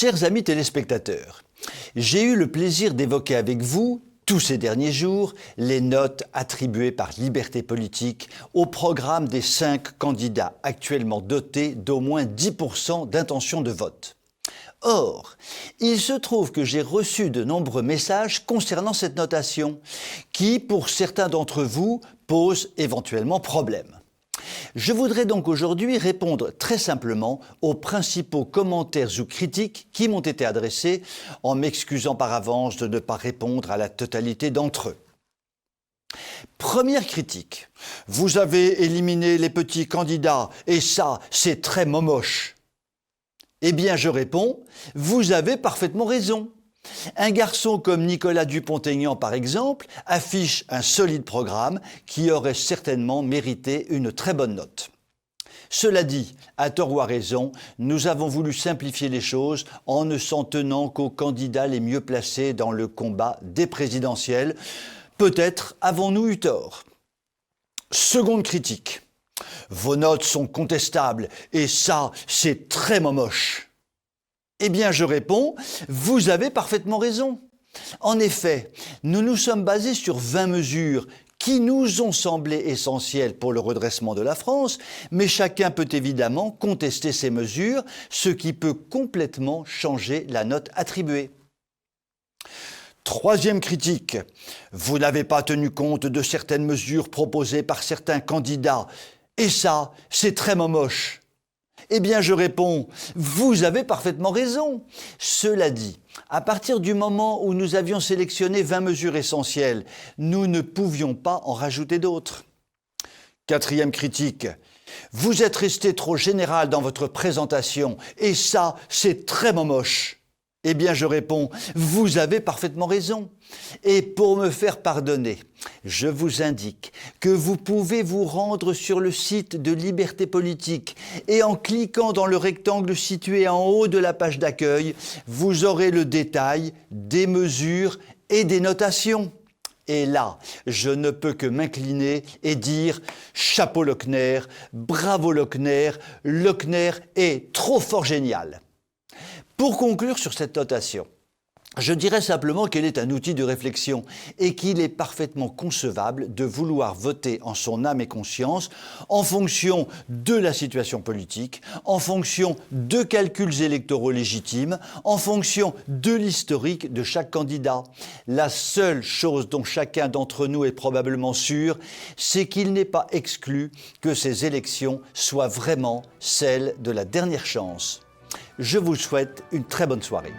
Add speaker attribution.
Speaker 1: Chers amis téléspectateurs, j'ai eu le plaisir d'évoquer avec vous, tous ces derniers jours, les notes attribuées par Liberté Politique au programme des 5 candidats actuellement dotés d'au moins 10% d'intention de vote. Or, il se trouve que j'ai reçu de nombreux messages concernant cette notation, qui, pour certains d'entre vous, pose éventuellement problème. Je voudrais donc aujourd'hui répondre très simplement aux principaux commentaires ou critiques qui m'ont été adressés, en m'excusant par avance de ne pas répondre à la totalité d'entre eux. Première critique, vous avez éliminé les petits candidats et ça, c'est très momoche. Eh bien, je réponds, vous avez parfaitement raison. Un garçon comme Nicolas Dupont-Aignan, par exemple, affiche un solide programme qui aurait certainement mérité une très bonne note. Cela dit, à tort ou à raison, nous avons voulu simplifier les choses en ne s'en tenant qu'aux candidats les mieux placés dans le combat des présidentielles. Peut-être avons-nous eu tort. Seconde critique. Vos notes sont contestables et ça, c'est très momoche. Eh bien, je réponds, vous avez parfaitement raison. En effet, nous nous sommes basés sur 20 mesures qui nous ont semblé essentielles pour le redressement de la France, mais chacun peut évidemment contester ces mesures, ce qui peut complètement changer la note attribuée. Troisième critique, vous n'avez pas tenu compte de certaines mesures proposées par certains candidats, et ça, c'est très momoche. Eh bien, je réponds, vous avez parfaitement raison. Cela dit, à partir du moment où nous avions sélectionné 20 mesures essentielles, nous ne pouvions pas en rajouter d'autres. Quatrième critique, vous êtes resté trop général dans votre présentation, et ça, c'est très momoche. Eh bien, je réponds, vous avez parfaitement raison. Et pour me faire pardonner, je vous indique que vous pouvez vous rendre sur le site de Liberté Politique et en cliquant dans le rectangle situé en haut de la page d'accueil, vous aurez le détail des mesures et des notations. Et là, je ne peux que m'incliner et dire « Chapeau Lochner, bravo Lochner, Lochner est trop fort génial ». Pour conclure sur cette notation, je dirais simplement qu'elle est un outil de réflexion et qu'il est parfaitement concevable de vouloir voter en son âme et conscience en fonction de la situation politique, en fonction de calculs électoraux légitimes, en fonction de l'historique de chaque candidat. La seule chose dont chacun d'entre nous est probablement sûr, c'est qu'il n'est pas exclu que ces élections soient vraiment celles de la dernière chance. Je vous souhaite une très bonne soirée.